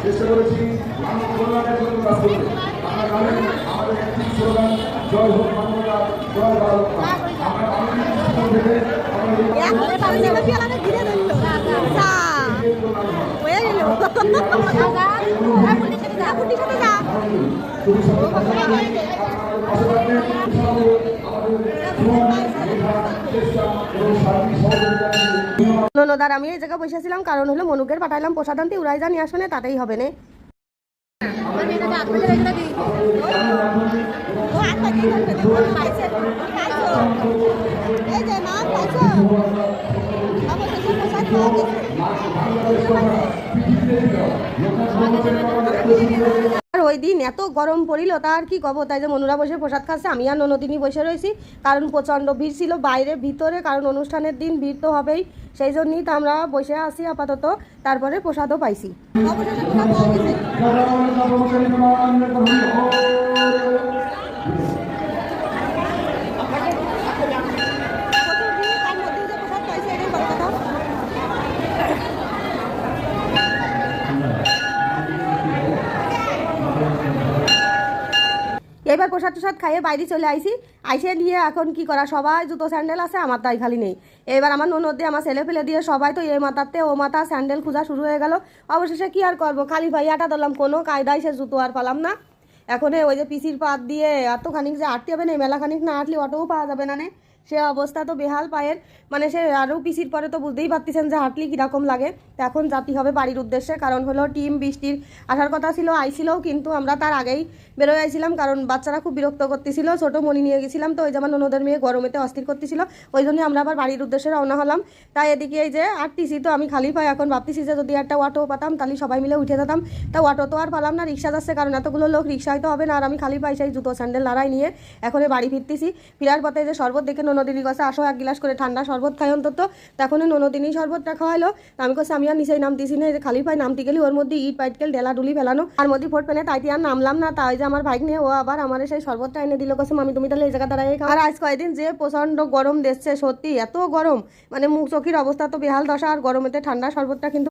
চেষ্টা করেছি মানব কল্যাণের জন্য কাজ করতে। আমরা জানেন আমাদের একটি স্লোগান জয় হোক মানবতা, জয় ভারত। ননদার আমি এই জায়গায় বসেছিলাম, কারণ হলো মনুকের পাঠাইলাম প্রসাদ আনতে, উড়াই যা নিয়ে আসবে না তাতেই হবে না। আর ওই দিন এত গরম পড়িল তার কি কব, তাই যে মনুরা বসে প্রসাদ খাচ্ছে, আমি আর ননদিনী বসে রয়েছি, কারণ প্রচণ্ড ভিড় ছিল বাইরে ভিতরে, কারণ অনুষ্ঠানের দিন ভিড় তো হবেই, সেই জন্যই তো আমরা বসে আছি আপাতত। তারপরে প্রসাদও পাইছি। এবার প্রসাদ টসাদ খাইয়ে বাইরে চলে আইসে নিয়ে এখন কি করা, সবাই জুতো স্যান্ডেল আছে, আমার তাই খালি নেই। এবার আমার ননদ দিয়ে আমার ছেলে ফেলে দিয়ে সবাই তো এই মাথাতে ও মাথা স্যান্ডেল খোঁজা শুরু হয়ে গেল। অবশেষে কি আর করবো, খালি ভাই আটা দিলাম, কোনো কায়দায় সে জুতো আর পালাম না। এখন ওই যে পিসির পাত দিয়ে এতখানিক যে আটতে হবে না, মেলাখানিক না আটলে অটোও পাওয়া যাবে না। সে অবস্থা তো বেহাল পায়ের, মানে সে আরও পিসির পরে তো বুঝতেই পারতেছেন যে হাঁটলি কীরকম লাগে। তো এখন জাতি হবে বাড়ির উদ্দেশ্যে, কারণ হলো টিম বৃষ্টির আসার কথা ছিল, আইছিলও, কিন্তু আমরা তার আগেই বেরোয় আইছিলাম, কারণ বাচ্চারা খুব বিরক্ত করতেছিল, ছোটো মনি নিয়ে গেছিলাম, তো ওই যেমন ননদের মেয়ে গরমেতে অস্থির করতেছিল, ওই জন্যই আমরা আবার বাড়ির উদ্দেশ্যে রওনা হলাম। তাই এদিকে এই যে আটটিছি, তো আমি খালি পাই, এখন ভাবতেছি যে যদি একটা অটো পাতাম তাহলে সবাই মিলে উঠে যেতাম। তা অটো তো আর পালাম না, রিক্সা যাচ্ছে, কারণ এতগুলো লোক রিক্সায় তো হবে না, আর আমি খালি পাই সেই জুতো স্যান্ডেল লড়াই নিয়ে এখন বাড়ি ফিরতেছি। ফেরার পথে যে শরবত দেখে ননদিনী কাছে আসো এক গ্লাস করে ঠান্ডা শরবত খাই অন্তত, তখন ননদিনী শরবতটা খাওয়াইলো। আমি কাছে আমি আর নিচেই নামতেছি না, যে খালি পাই নামতে গেলি ওর মধ্যে ইট পাইটকেল ডেলাডুলি ফেলানো, আর মধ্যে ফোট পেনে তাইতে আর নামলাম না। তাই যে আমার ভাইক নিয়ে ও আবার আমার সেই শরবতটা এনে দিল, কাছে আমি তুমি তাহলে এই জায়গা দাঁড়াই খাও। আর আজ কয়েকদিন যে প্রচন্ড গরম দিচ্ছে, সত্যি এত গরম, মানে মুখ চোখের অবস্থা তো বেহাল দশা, আর গরমেতে ঠান্ডা শরবতটা কিন্তু